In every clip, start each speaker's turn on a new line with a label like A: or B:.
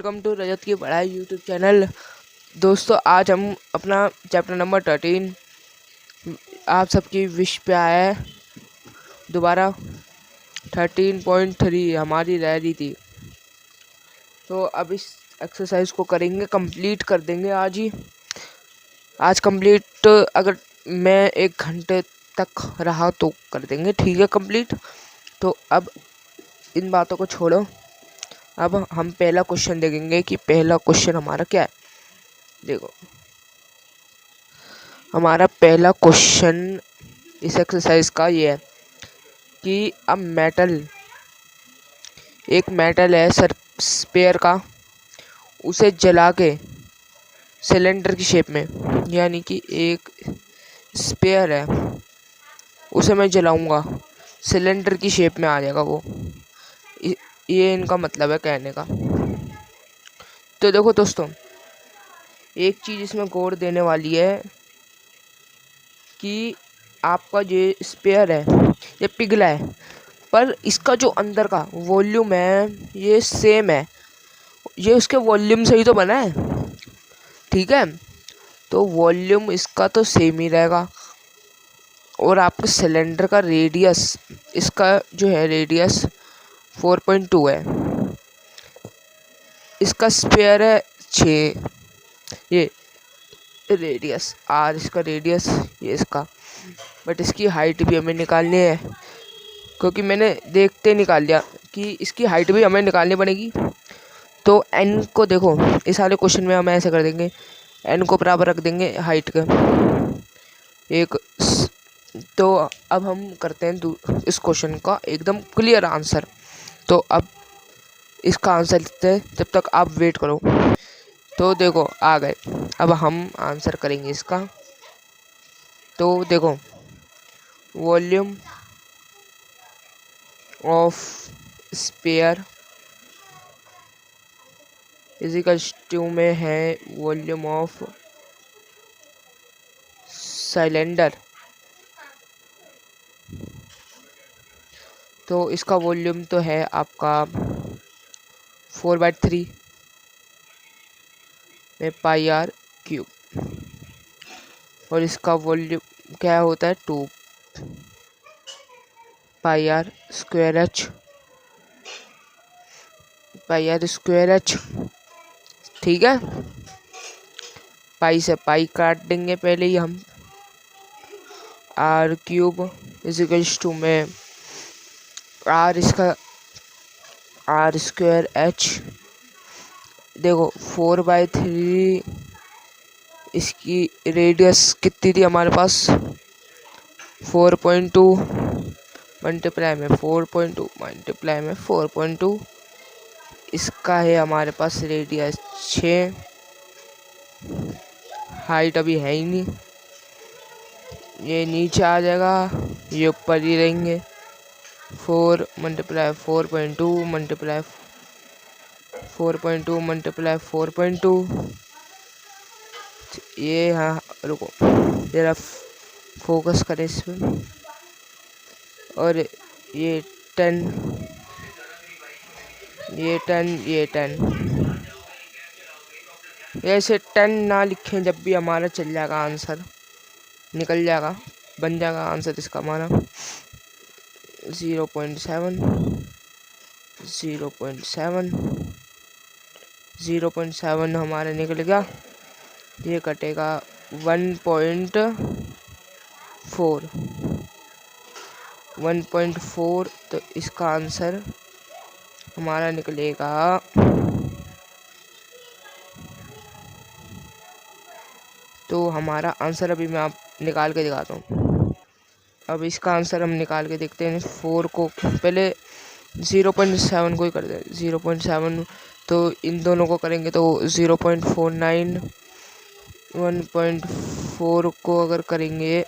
A: Welcome to रजत की पढ़ाई YouTube channel. दोस्तों, आज हम अपना चैप्टर नंबर 13 आप सबकी विश पे आया है। दोबारा 13.3 हमारी रह रही थी, तो अब इस एक्सरसाइज को करेंगे, कंप्लीट कर देंगे आज ही। आज कंप्लीट अगर मैं 1 घंटे तक रहा तो कर देंगे, ठीक है कंप्लीट। तो अब इन बातों को छोड़ो, अब हम पहला क्वेश्चन देखेंगे कि पहला क्वेश्चन हमारा क्या है। देखो, हमारा पहला क्वेश्चन इस एक्सरसाइज का ये है कि अब एक मेटल है सर स्पेयर का, उसे जला के सिलेंडर की शेप में, यानी कि एक स्पेयर है उसे मैं जलाऊंगा, सिलेंडर की शेप में आ जाएगा वो। ये इनका मतलब है कहने का। तो देखो दोस्तों, एक चीज़ इसमें गौर देने वाली है कि आपका ये स्पेयर है ये पिघला है, पर इसका जो अंदर का वॉल्यूम है ये सेम है, ये उसके वॉल्यूम से ही तो बना है, ठीक है। तो वॉल्यूम इसका तो सेम ही रहेगा, और आपके सिलेंडर का रेडियस, इसका जो है रेडियस 4.2 है, इसका स्पेयर है 6, ये रेडियस आर, इसका रेडियस ये इसका, बट इसकी हाइट भी हमें निकालनी है, क्योंकि मैंने देखते निकाल लिया कि इसकी हाइट भी हमें निकालनी पड़ेगी। तो एन को देखो, इस वाले क्वेश्चन में हम ऐसे कर देंगे, एन को बराबर रख देंगे हाइट का एक। तो अब हम करते हैं इस क्वेश्चन का एकदम क्लियर आंसर। तो अब इसका आंसर लिखते हैं, जब तक आप वेट करो। तो देखो आ गए, अब हम आंसर करेंगे इसका। तो देखो, volume of sphere equals to में है वॉल्यूम ऑफ सिलेंडर। तो इसका वॉल्यूम तो है आपका 4/3 में पाई आर क्यूब, और इसका वॉल्यूम क्या होता है 2 pi R square H, pi R square H, ठीक है। पाई से पाई काट देंगे पहले ही हम, आर क्यूब इजिकल्स टू में आर, इसका आर स्क्वायर एच। देखो 4/3, इसकी रेडियस कितनी थी हमारे पास 4.2 मल्टीप्लाई में 4.2 मल्टीप्लाई में 4.2, इसका है हमारे पास रेडियस 6, हाइट अभी है ही नहीं, ये नीचे आ जाएगा, ये ऊपर ही रहेंगे। 4 मल्टीप्लाई 4.2 मल्टीप्लाई 4.2 मल्टीप्लाई 4.2, ये हाँ रुको जरा फोकस करें इसमें, और ये 10, ये 10, ये 10, ऐसे 10 ना लिखें, जब भी हमारा चल जाएगा आंसर, निकल जाएगा, बन जाएगा आंसर इसका हमारा 0.7 0.7 0.7 हमारा निकल गया। ये कटेगा 1.4, तो इसका आंसर हमारा निकलेगा तो हमारा आंसर अभी मैं आप निकाल के दिखाता हूँ। अब इसका आंसर हम निकाल के देखते हैं। 4 को पहले 0.7 को ही कर दें, 0.7, तो इन दोनों को करेंगे तो 0.49, 1.4 को अगर करेंगे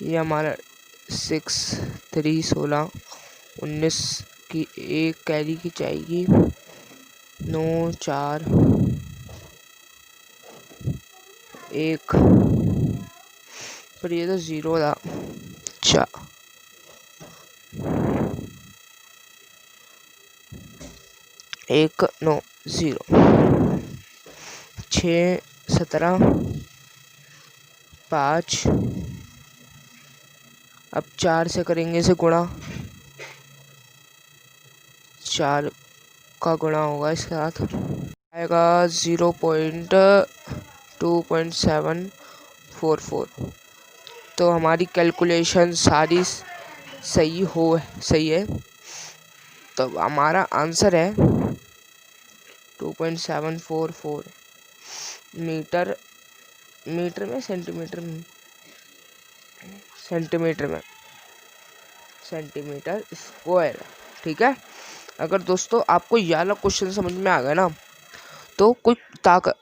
A: ये हमारा 6, 3, 16, 19 की एक कैरी की जाएगी, 9, 4, 1, पर ये तो 0 था। अच्छा, 190 6 17 5। अब 4 से करेंगे इसे गुणा, 4 का गुणा होगा इसके साथ, आएगा 0.2.744। तो हमारी कैलकुलेशन सारी सही है। तो हमारा आंसर है 2.744 मीटर में सेंटीमीटर स्क्वायर। ठीक है। अगर दोस्तों आपको ये वाला क्वेश्चन समझ में आ गया ना, तो कोई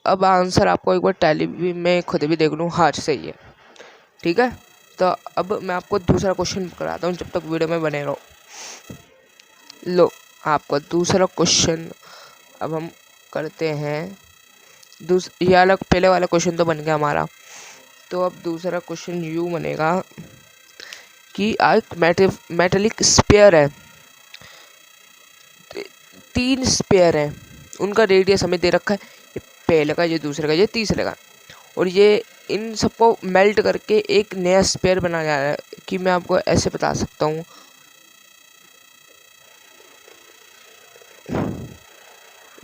A: अब आंसर आपको एक बार टैली में खुद भी देख लूँ। हाँ सही है। ठीक है। तो अब मैं आपको दूसरा क्वेश्चन कराता हूँ, जब तक वीडियो में बने रहो। लो आपका दूसरा क्वेश्चन अब हम करते हैं। ये अलग पहले वाला क्वेश्चन तो बन गया हमारा। तो अब दूसरा क्वेश्चन यूँ बनेगा कि एक मेटेलिक स्पेयर है, 3 स्पेयर हैं, उनका रेडियस हमें दे रखा है, ये पहले का, ये दूसरे का, ये तीसरे का, और ये इन सबको मेल्ट करके एक नया स्पेयर बना जा रहा है। कि मैं आपको ऐसे बता सकता हूँ,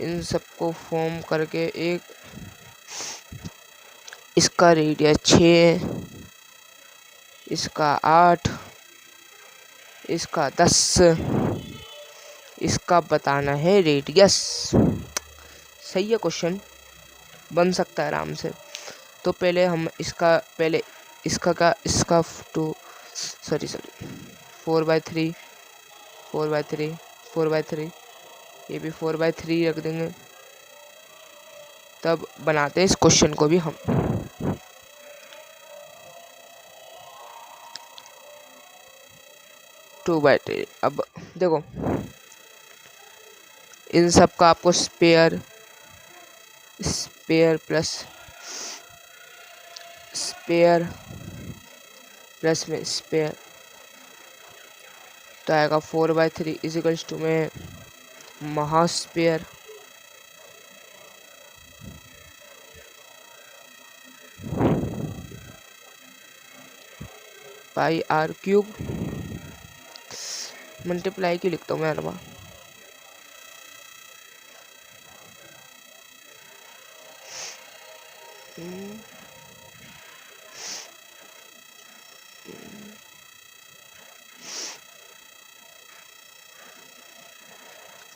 A: इन सबको फॉर्म करके एक, इसका रेडियस 6, इसका 8, इसका 10, इसका बताना है रेडियस। सही है, क्वेश्चन बन सकता है आराम से। तो पहले हम इसका 4/3 4/3 ये भी 4/3 रख देंगे। तब बनाते हैं इस क्वेश्चन को भी हम। Two by three. अब देखो, इन सब का आपको स्पेयर प्लस में स्पेयर, तो आएगा 4/3 इजिकल्स टू में महास्पेयर, पाई r क्यूब, मल्टीप्लाई क्यों लिखता हूँ मैं हर बार।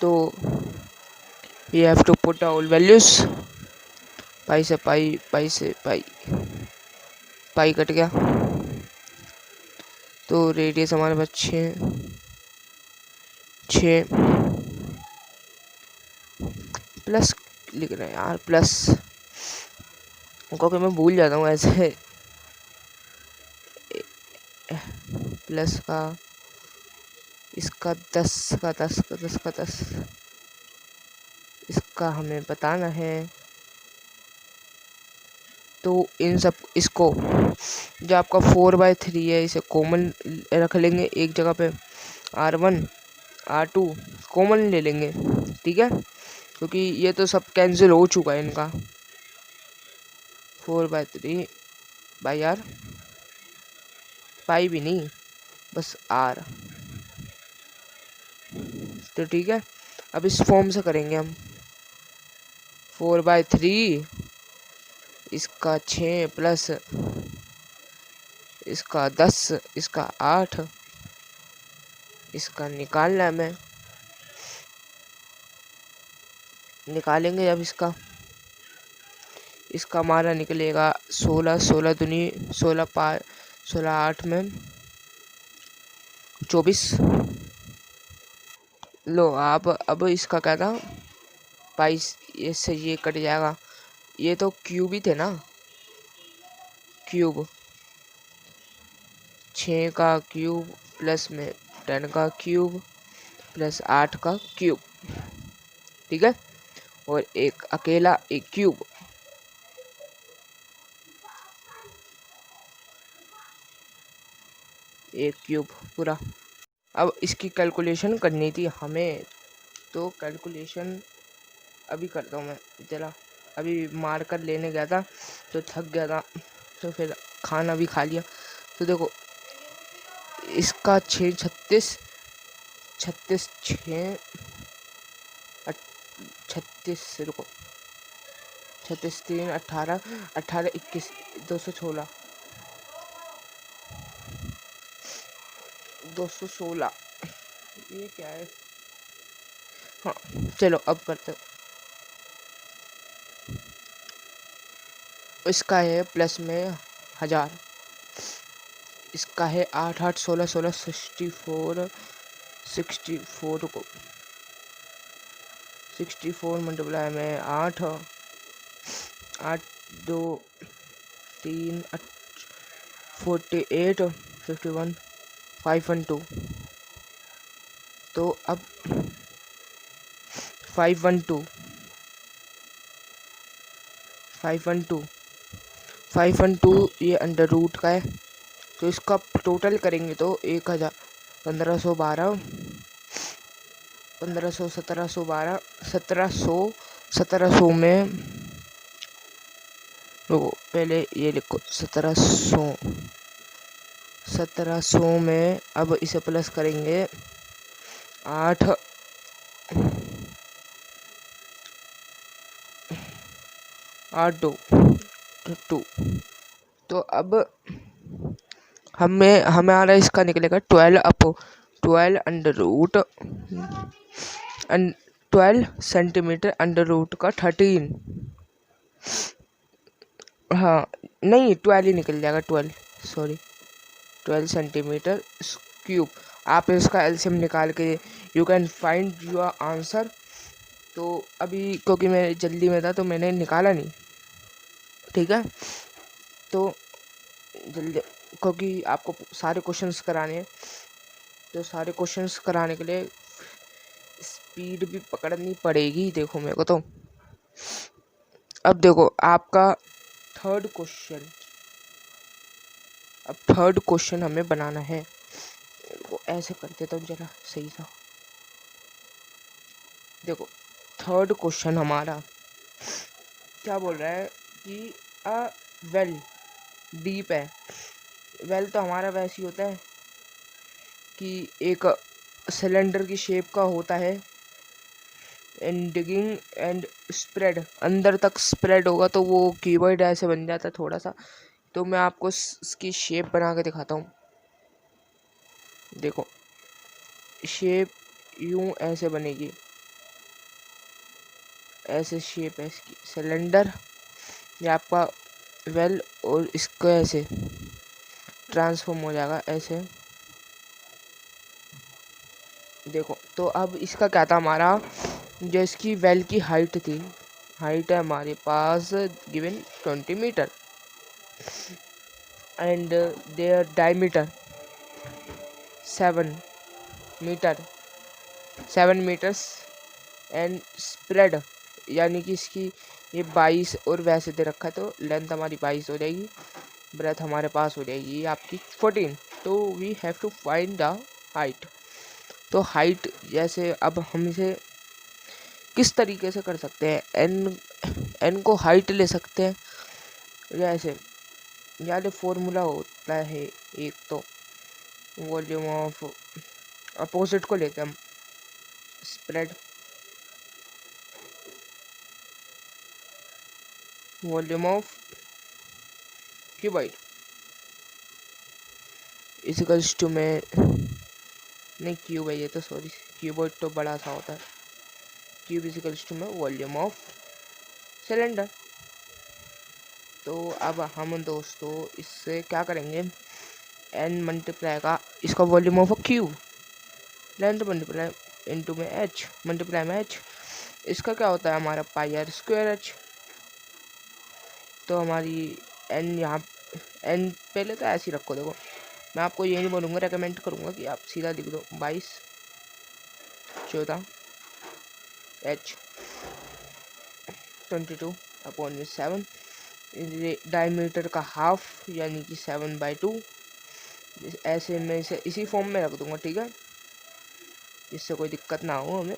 A: तो you have to put all values, पाई से पाई, पाई से पाई, पाई कट गया। तो रेडियस हमारे पास 6 प्लस लिख रहे हैं यार, प्लस, क्योंकि मैं भूल जाता हूँ ऐसे। प्लस का इसका 10 इसका हमें बताना है। तो इन सब, इसको जो आपका 4/3 है, इसे कॉमन रख लेंगे एक जगह पे, R1 R2 कॉमन ले लेंगे। ठीक है, क्योंकि ये तो सब कैंसिल हो चुका है इनका। 4/3 बाई R, पाई भी नहीं, बस R। तो ठीक है, अब इस फॉर्म से करेंगे हम। 4/3 इसका 6 प्लस इसका 10, इसका 8, इसका निकालना है हमें। निकालेंगे अब इसका हमारा निकलेगा 16 दूनी 16 5 16 8 में 24। लो आप अब इसका क्या था, 22, इससे ये कट जाएगा। ये तो क्यूब ही थे ना, क्यूब 6 का क्यूब प्लस में 10 का क्यूब प्लस 8 का क्यूब। ठीक है, और एक अकेला एक क्यूब। एक क्यूब पूरा। अब इसकी कैलकुलेशन करनी थी हमें, तो कैलकुलेशन अभी करता हूँ मैं। चला, अभी मार्कर लेने गया था तो थक गया था, तो फिर खाना भी खा लिया। तो देखो इसका 6 36 36 6 36, रुको, 36 3 18 18 21 216 216, ये क्या है? हाँ चलो अब करते हैं। इसका है प्लस में 1000, इसका है 8 8 16 16 64 64 को 64 मल्टीप्लाई में 8 8 2 3 48 51 512। तो अब 512 ये अंडर रूट का है, तो इसका टोटल करेंगे तो 1000 1512 1500 1712 1700 में, रुको पहले ये लिखो 1700 में अब इसे प्लस करेंगे 8 8 2 2। तो अब हमारा इसका निकलेगा 12 under root 12 centimetre under root का 13। हाँ नहीं 12 ही निकल जाएगा, 12 सेंटीमीटर क्यूब। आप इसका एलसीएम निकाल के you can find your answer. तो अभी क्योंकि मैं जल्दी में था तो मैंने निकाला नहीं, ठीक है। तो जल्दी, क्योंकि आपको सारे क्वेश्चंस कराने हैं, तो सारे क्वेश्चंस कराने के लिए स्पीड भी पकड़नी पड़ेगी। देखो मेरे को तो अब देखो आपका थर्ड क्वेश्चन हमें बनाना है। वो ऐसे कर देता हूँ जरा सही सा। देखो थर्ड क्वेश्चन हमारा क्या बोल रहा है कि अ वेल डीप है। वेल तो हमारा वैसे ही होता है कि एक सिलेंडर की शेप का होता है, एंड डिगिंग एंड स्प्रेड, अंदर तक स्प्रेड होगा तो वो कीवर्ड ऐसे बन जाता है थोड़ा सा। तो मैं आपको इसकी शेप बना के दिखाता हूँ। देखो शेप यूं ऐसे बनेगी, ऐसे शेप है इसकी, सिलेंडर ये आपका वेल, और इसको ऐसे ट्रांसफॉर्म हो जाएगा ऐसे। देखो तो अब इसका क्या था हमारा, जो इसकी वेल की हाइट थी, हाइट है हमारे पास given 20 metre and there diameter 7 metre 7 metres and spread, यानी कि इसकी ये 22 और वैसे दे रखा है तो लेंथ हमारी 22 हो जाएगी, ब्रेथ हमारे पास हो जाएगी ये आपकी 14। तो we have to find the height. तो हाइट जैसे अब हम इसे किस तरीके से कर सकते हैं, एन को हाइट ले सकते हैं जैसे, यानी फॉर्मूला होता है एक, तो वॉल्यूम ऑफ, अपोजिट को लेते हैं हम, spread volume of cuboid equals to में, नहीं क्यूब है ये तो, सॉरी क्यूबॉइड तो बड़ा सा होता है, क्यूब इजिकल्स टू में वॉल्यूम ऑफ सिलेंडर। तो अब हम दोस्तों इससे क्या करेंगे, एन मल्टीप्लाई का इसका volume of cube, length multiply into में एच मल्टीप्लाई में एच, इसका क्या होता है हमारा पाई आर स्क्वायर एच। तो हमारी एन यहाँ, एन पहले तो ऐसे ही रखो। देखो मैं आपको ये नहीं बोलूँगा, रेकमेंड करूँगा कि आप सीधा लिख दो 22 14 एच 22/7, डायमीटर का हाफ यानी कि 7/2। ऐसे मैं इसे इसी फॉर्म में रख दूँगा, ठीक है, इससे कोई दिक्कत ना हो हमें।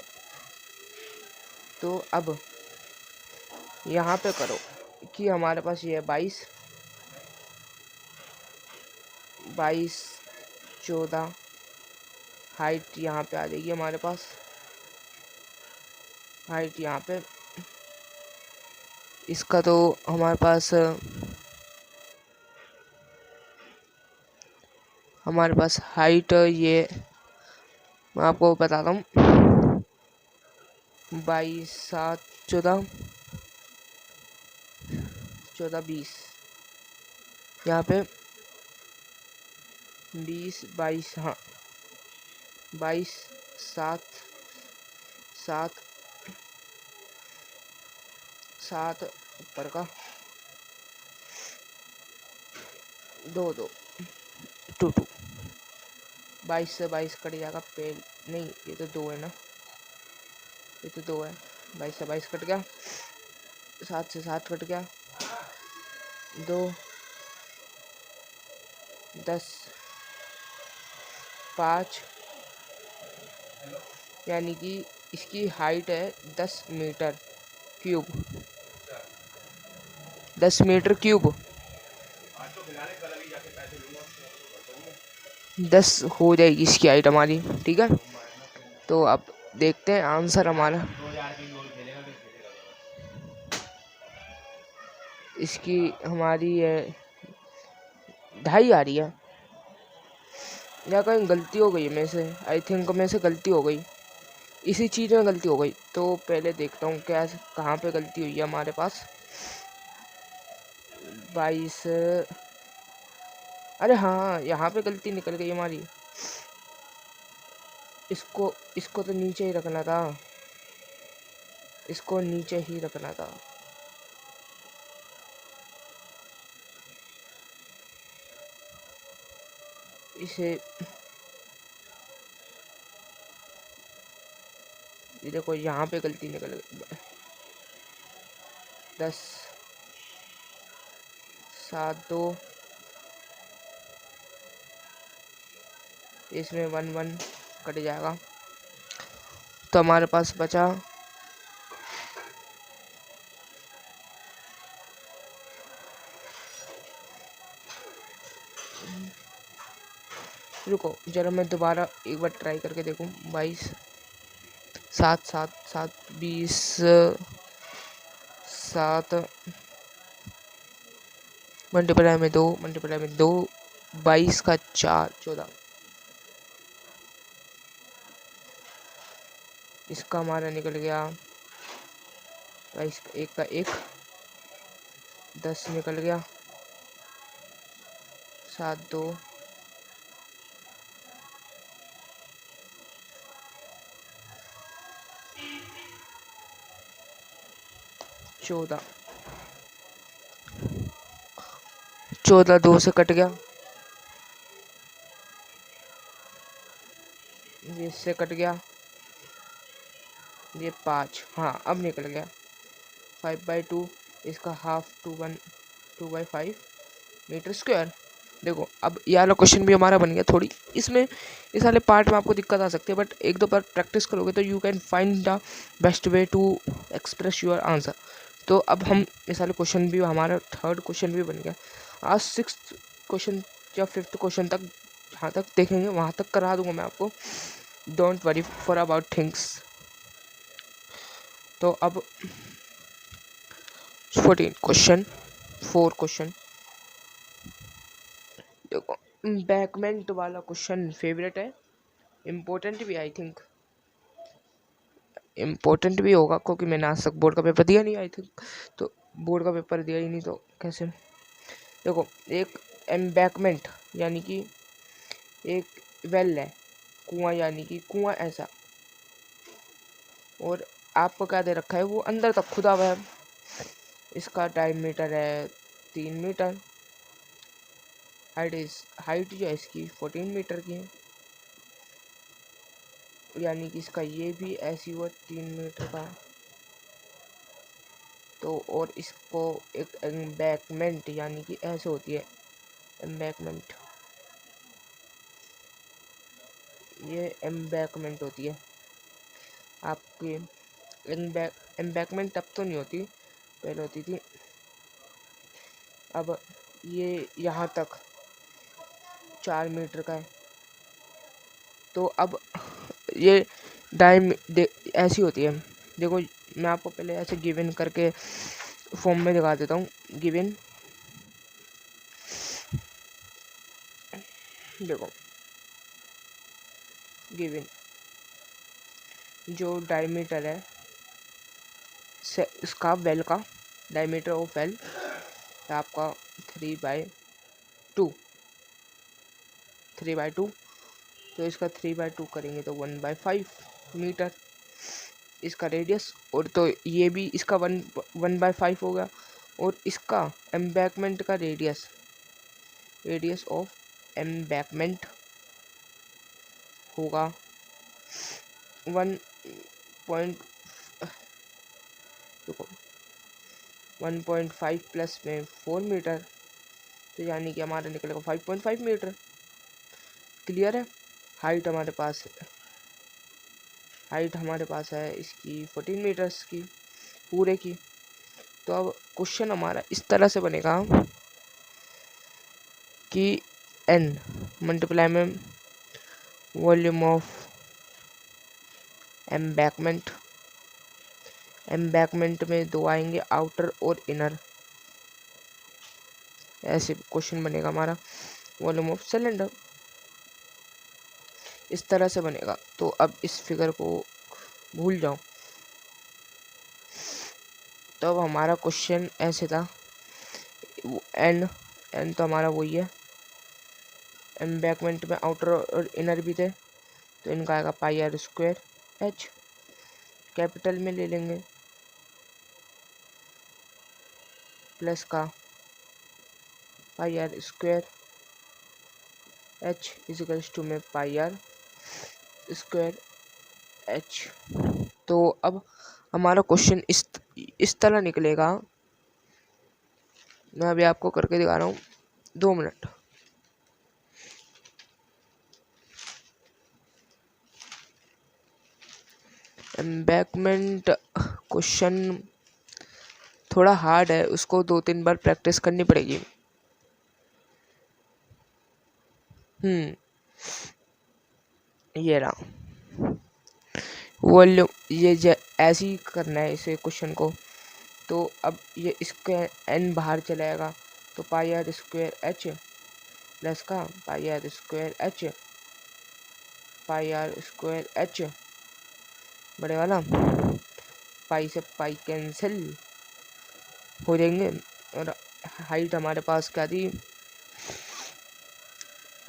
A: तो अब यहाँ पे करो कि हमारे पास ये है 22, 14। हाइट यहाँ पे आ जाएगी हमारे पास, हाइट यहाँ पे इसका तो हमारे पास हाइट ये मैं आपको बताता हूँ, 22, 7, 14, 20। यहाँ पे 20, 22, हाँ 22, 7, 7, 7 ऊपर का 2, 2, 2, 2। 22 से 22 कट जाएगा पेल, नहीं ये तो 2 है ना, ये तो 2 है। 22 से 22 कट गया, 7 से 7 कट गया, 2, 10, 5, यानी कि इसकी हाइट है 10 मीटर क्यूब, 10 मीटर क्यूब। 10 हो जाएगी इसकी हाइट हमारी, ठीक है। तो अब देखते हैं आंसर हमारा। इसकी हमारी है 2.5 आ रही है, या कहीं गलती हो गई मेरे से, आई थिंक मेरे से गलती हो गई, इसी चीज़ में गलती हो गई। तो पहले देखता हूँ क्या कहाँ पे गलती हुई है हमारे पास। 22, अरे हाँ यहाँ पे गलती निकल गई हमारी, इसको तो नीचे ही रखना था, इसको नीचे ही रखना था। इसे ये देखो यहाँ पे गलती निकल गई। 10, 7, 2, इसमें 1, 1 कट जाएगा, तो हमारे पास बचा रुको जरा मैं दोबारा एक बार ट्राई करके देखूं। 22, 7, 7, 7, 20, 7 मल्टीप्लाई में 2, मल्टीप्लाई में 2, 22 का 4, 14। इसका हमारा निकल गया 22 का 1 का 1, 10 निकल गया, 7, 2, 14, 14 2 से कट गया, ये इससे कट गया, ये 5, हाँ अब निकल गया 5/2, इसका हाफ 2/5 मीटर स्क्वायर। देखो अब ये वाला क्वेश्चन भी हमारा बन गया। थोड़ी इसमें इस वाले पार्ट में आपको दिक्कत आ सकती है, बट एक दो बार प्रैक्टिस करोगे तो you can find the best way to express your answer. तो अब हम इस वाले क्वेश्चन भी, हमारा 3rd क्वेश्चन भी बन गया। आज 6th क्वेश्चन या 5th क्वेश्चन तक जहाँ तक देखेंगे वहाँ तक करा दूंगा मैं आपको, don't worry for about things. तो अब 14 क्वेश्चन, 4 क्वेश्चन देखो, बैकमेंट वाला क्वेश्चन फेवरेट है, इम्पोर्टेंट भी, आई थिंक इम्पोर्टेंट भी होगा क्योंकि मैंने आज तक बोर्ड का पेपर दिया नहीं, आई थिंक तो बोर्ड का पेपर दिया ही नहीं तो कैसे। देखो एक एम्बैकमेंट यानी कि एक वेल है, कुआं यानी कि कुआं ऐसा, और आपको क्या दे रखा है, वो अंदर तक खुदा हुआ है। इसका डायमीटर है 3 मीटर, हाइट जो है इसकी 14 मीटर की है, यानी कि इसका ये भी ऐसी हुआ 3 मीटर का। तो और इसको एक एम्बैकमेंट यानी कि ऐसे होती है एम्बैकमेंट, ये एम्बैकमेंट होती है आपकी। एम्बैकमेंट तब तो नहीं होती पहले होती थी। अब ये यहाँ तक 4 मीटर का है। तो अब ये ऐसी होती है। देखो मैं आपको पहले ऐसे गिवन करके फॉर्म में दिखा देता हूँ। गिवन, देखो गिवन जो डायमीटर है इसका वेल का डायमीटर ऑफ वेल है आपका 3/2। तो इसका 3/2 करेंगे तो 1/5 मीटर इसका रेडियस। और तो ये भी इसका 1/5 हो गया। और इसका एम्बैकमेंट का रेडियस ऑफ एम्बैकमेंट होगा 1.5 प्लस में 4 मीटर, तो यानी कि हमारा निकलेगा 5.5 मीटर। क्लियर है। हाइट हमारे पास है इसकी 14 मीटर्स की पूरे की। तो अब क्वेश्चन हमारा इस तरह से बनेगा कि n मल्टीप्लाई में वॉल्यूम ऑफ एम्बैकमेंट में 2 आएंगे, आउटर और इनर। ऐसे क्वेश्चन बनेगा हमारा वॉल्यूम ऑफ सिलेंडर, इस तरह से बनेगा। तो अब इस फिगर को भूल जाओ। तो अब हमारा क्वेश्चन ऐसे था, एन तो हमारा वही है, एम्बैकमेंट में आउटर और इनर भी थे, तो इनका आएगा πr² h, कैपिटल में ले लेंगे, प्लस का πr² h इजिकल्स टू में πr² h। तो अब हमारा क्वेश्चन इस तरह निकलेगा। मैं अभी आपको करके दिखा रहा हूँ, 2 मिनट। एम्बैकमेंट क्वेश्चन थोड़ा हार्ड है, उसको 2-3 बार प्रैक्टिस करनी पड़ेगी। ये रहा वॉल्यूम, ये ऐसे ही करना है इसे क्वेश्चन को। तो अब ये इसके n बाहर चलाएगा, तो πr² h प्लस का πr² h बड़े वाला, पाई से पाई कैंसिल हो जाएंगे। और हाइट हमारे पास क्या थी,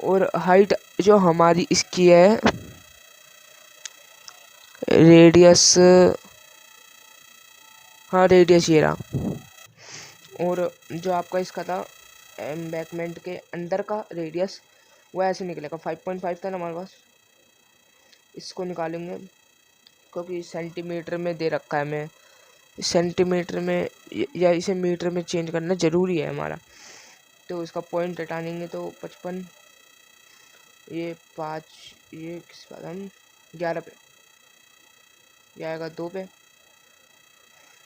A: और हाइट जो हमारी इसकी है रेडियस, हाँ रेडियस ये रहा। और जो आपका इसका था एम्बैकमेंट के अंदर का रेडियस, वो ऐसे निकलेगा 5.5 था ना हमारे पास। इसको निकालेंगे क्योंकि सेंटीमीटर में दे रखा है, हमें सेंटीमीटर में या इसे मीटर में चेंज करना ज़रूरी है हमारा। तो इसका पॉइंट हटाएंगे तो 55, ये 5, ये किस बात हम 11 पे, ये आएगा 2 पे,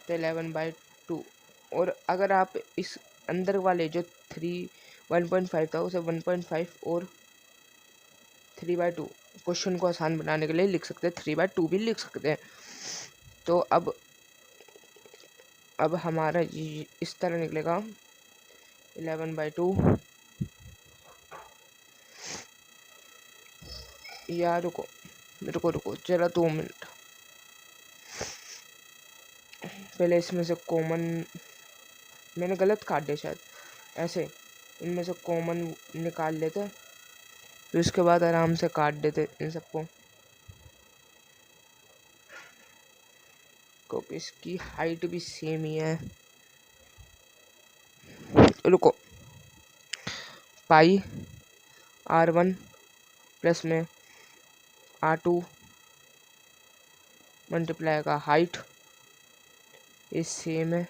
A: तो 11/2। और अगर आप इस अंदर वाले जो 1.5 था उसे 1.5 और 3/2 क्वेश्चन को आसान बनाने के लिए लिख सकते हैं, 3/2 भी लिख सकते हैं। तो अब हमारा ये इस तरह निकलेगा 11/2। या रुको जरा 2 मिनट, पहले इसमें से कॉमन, मैंने गलत काट दिया शायद, ऐसे इनमें से कॉमन निकाल लेते, फिर उसके बाद आराम से काट देते इन सबको, क्योंकि इसकी हाइट भी सेम ही है। रुको, πr1 प्लस में r2 मल्टीप्लाई का हाइट, ये सेम है,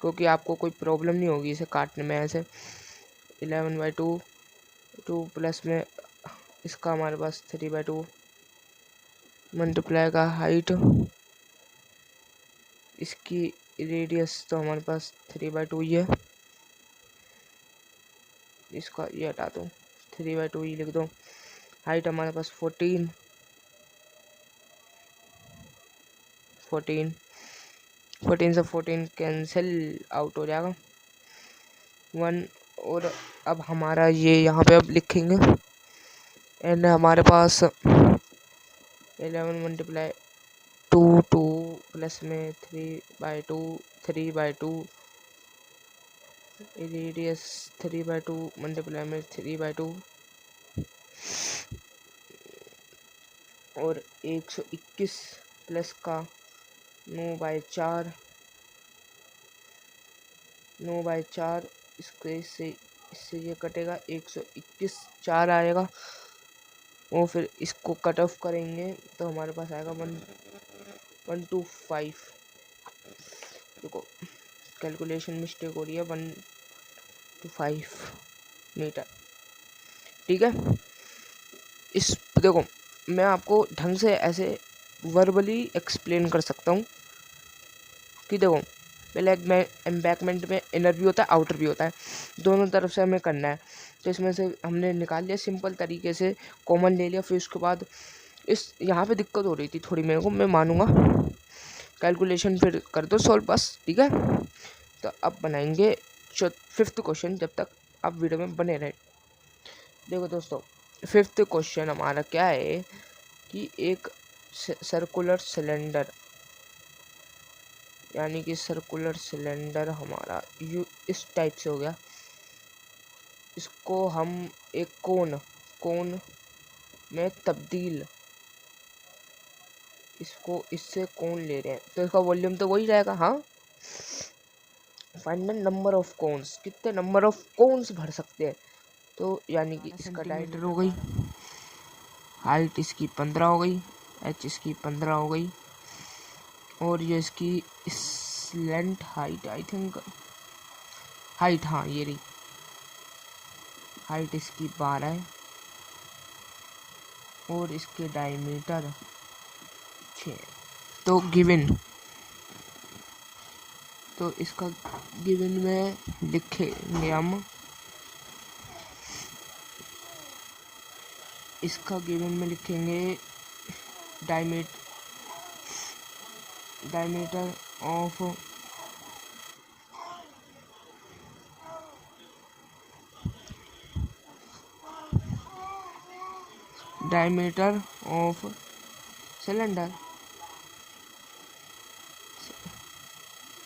A: क्योंकि आपको कोई प्रॉब्लम नहीं होगी इसे काटने में। ऐसे 11/2 2 प्लस में इसका हमारे पास 3/2 मल्टीप्लाई का हाइट, इसकी रेडियस तो हमारे पास 3/2 ही है, इसका ये हटा दो, 3/2 ही लिख दो। हाइट हमारे पास 14 से 14 कैंसिल आउट हो जाएगा 1। और अब हमारा ये यहाँ पे अब लिखेंगे एंड हमारे पास 11 मल्टीप्लाई 2 प्लस में 3/2 रेडियस 3/2 मल्टीप्लाई में 3/2 और 121 प्लस का 9/4 इससे ये कटेगा 121 4 आएगा। और फिर इसको कट ऑफ करेंगे तो हमारे पास आएगा 125। देखो कैलकुलेशन मिस्टेक हो रही है, 125 मीटर। ठीक है, इस देखो मैं आपको ढंग से ऐसे वर्बली एक्सप्लेन कर सकता हूँ कि देखो पहले एम्बैकमेंट में इनर भी होता है आउटर भी होता है, दोनों तरफ से हमें करना है। तो इसमें से हमने निकाल लिया सिंपल तरीके से, कॉमन ले लिया। फिर उसके बाद इस यहाँ पे दिक्कत हो रही थी थोड़ी मेरे को, मैं मानूंगा, कैलकुलेशन फिर कर दो सॉल्व बस। ठीक है, तो अब बनाएंगे 5th क्वेश्चन, जब तक आप वीडियो में बने रहे। देखो दोस्तों 5th क्वेश्चन हमारा क्या है कि एक सर्कुलर सिलेंडर, यानी कि सर्कुलर सिलेंडर हमारा इस टाइप से हो गया। इसको हम एक कोन में तब्दील, इसको इससे कोन ले रहे हैं तो इसका वॉल्यूम तो वही रहेगा। हाँ, find the number of cons, कितने नंबर ऑफ कोन्स भर सकते हैं। तो यानी कि इसका डायमीटर हो गई, हाइट इसकी 15 हो गई, एच इसकी 15 हो गई, और ये इसकी slant height, I think height, हाँ ये रही हाइट इसकी 12 है, और इसके डायमीटर 6। तो गिवन, तो इसका गिवन में लिखेंगे हम, इसका गिवन में लिखेंगे डायमीटर ऑफ सिलेंडर।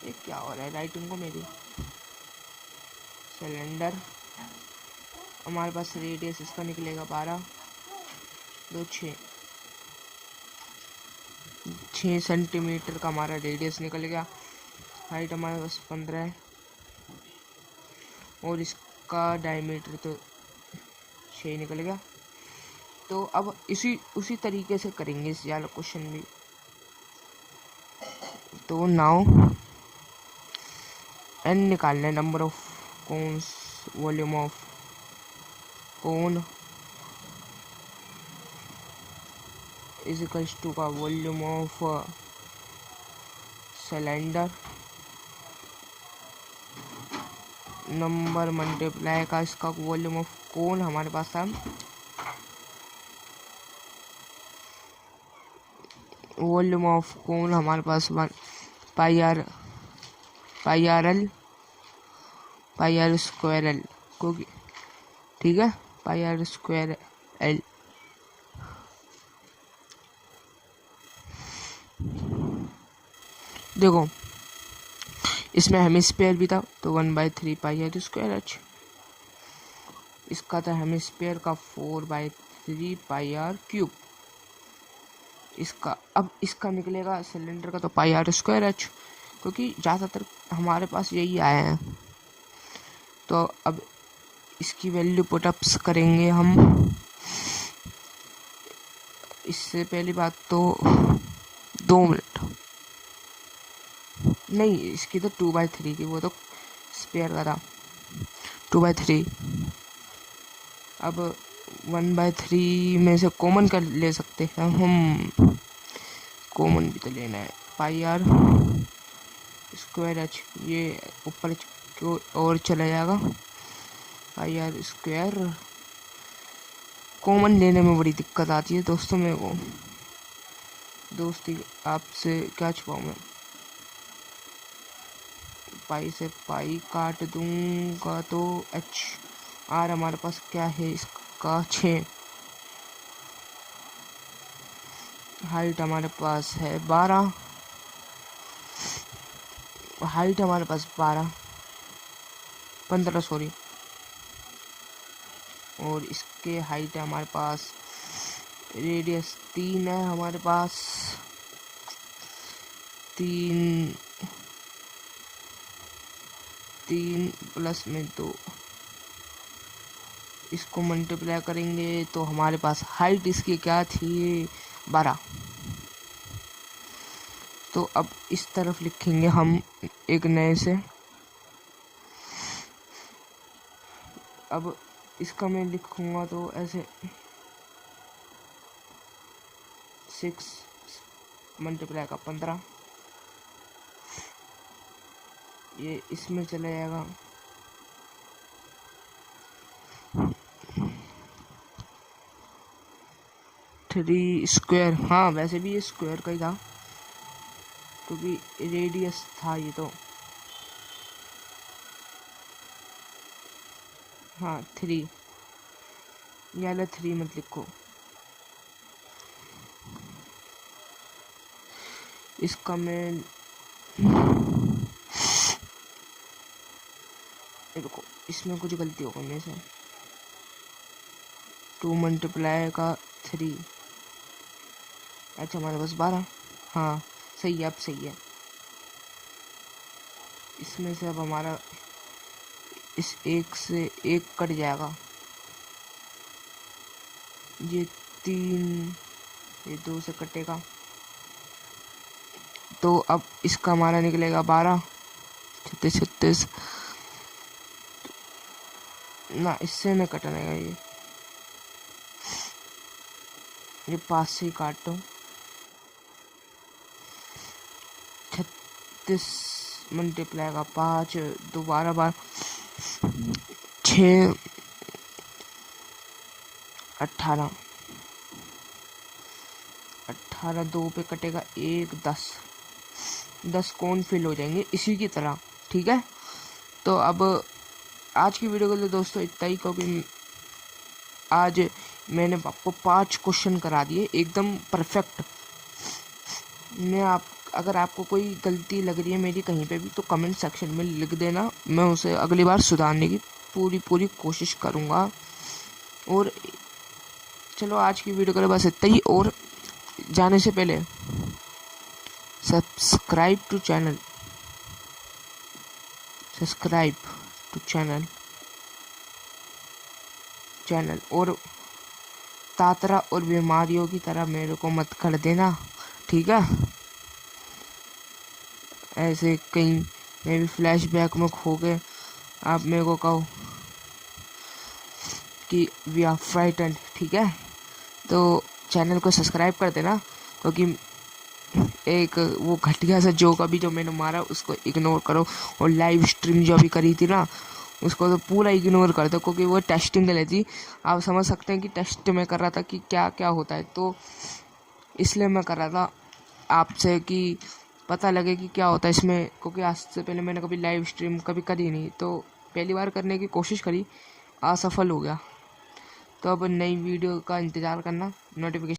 A: ये क्या हो रहा है राइटिंग को मेरी। सिलेंडर हमारे पास रेडियस इसका निकलेगा 12 2 6 सेंटीमीटर का हमारा रेडियस निकल गया। हाइट हमारे पास 15 है, और इसका डायमीटर तो 6 निकल गया। तो अब उसी तरीके से करेंगे इस वाला क्वेश्चन भी। तो नाउ एन निकालना है, number of cones, volume of cone is equals to का volume of cylinder, number multiply का इसका वॉल्यूम ऑफ कोन हमारे पास था, वॉल्यूम ऑफ कोन हमारे पास पाई आर स्क्वायर एल, क्योंकि ठीक है पाई आर स्क्वायर एल। देखो इसमें हेमिस्फीयर भी था तो 1/3 पाई आर स्क्वायर एच, इसका था हेमिस्फीयर का 4/3 पाई आर क्यूब। इसका अब इसका निकलेगा सिलेंडर का तो पाई आर स्क्वायर एच, क्योंकि ज़्यादातर हमारे पास यही आए हैं। तो अब इसकी वैल्यू पुटअप्स करेंगे हम। इससे पहली बात तो 2 मिनट नहीं, इसकी तो 2/3 थी, वो तो स्पेयर का था 2/3। अब 1/3 में से कॉमन कर ले सकते हैं हम, कॉमन भी तो लेना है, पाई आर स्क्वायर एच, ये ऊपर की ओर चला जाएगा। आई आर स्क्वायर कॉमन लेने में बड़ी दिक्कत आती है दोस्तों मेरे को। दोस्ती आपसे क्या छुपाऊँ मैं। पाई से पाई काट दूंगा तो एच आर हमारे पास क्या है इसका 6। हाइट हमारे पास है 12। हाइट हमारे पास 15 सॉरी। और इसके हाइट है हमारे पास, रेडियस 3 है हमारे पास। 3 प्लस में 2, इसको मल्टीप्लाई करेंगे तो हमारे पास हाइट इसकी क्या थी 12। तो अब इस तरफ लिखेंगे हम एक नए से। अब इसका मैं लिखूंगा तो ऐसे 6 मल्टीप्लाई का 15, ये इसमें चला जाएगा। थ्री स्क्वायर, हाँ वैसे भी ये स्क्वायर का ही था क्योंकि रेडियस था ये तो। हाँ 3, यार 3 मत लिखो, इसका मैं देखो इसमें कुछ गलती होगा मेरे से। 2 मल्टीप्लाई का 3, अच्छा हमारे पास 12। हाँ सही है, अब सही है। इसमें से अब हमारा इस 1 से 1 कट जाएगा, ये 3, ये 2 से कटेगा तो अब इसका हमारा निकलेगा 12। 36 ना, इससे न कटना है ये पास से ही काट दो। 36 मल्टीप्लाई का 5, दोबारा बार 6, 18, 2 पे कटेगा 1, 10 कौन फिल हो जाएंगे इसी की तरह, ठीक है। तो अब आज की वीडियो के लिए दोस्तों इतना ही, क्योंकि आज मैंने आपको 5 क्वेश्चन करा दिए एकदम परफेक्ट। अगर आपको कोई गलती लग रही है मेरी कहीं पे भी तो कमेंट सेक्शन में लिख देना, मैं उसे अगली बार सुधारने की पूरी कोशिश करूँगा। और चलो आज की वीडियो के लिए बस इतना ही, और जाने से पहले सब्सक्राइब टू चैनल और तातरा और बीमारियों की तरह मेरे को मत कर देना, ठीक है। ऐसे कहीं मैं भी फ्लैशबैक में खो गए, आप मेरे को कहो कि वी आर फ्राइटेंड, ठीक है। तो चैनल को सब्सक्राइब कर देना, क्योंकि एक वो घटिया सा जोक अभी जो मैंने मारा उसको इग्नोर करो, और लाइव स्ट्रीम जो अभी करी थी ना उसको तो पूरा इग्नोर कर दो, क्योंकि वो टेस्टिंग के लिए थी। आप समझ सकते हैं कि टेस्ट में कर रहा था कि क्या क्या होता है, तो इसलिए मैं कर रहा था आपसे कि पता लगे कि क्या होता है इसमें, क्योंकि आज से पहले मैंने कभी लाइव स्ट्रीम कभी करी नहीं, तो पहली बार करने की कोशिश करी, असफल हो गया। तो अब नई वीडियो का इंतज़ार करना, नोटिफिकेशन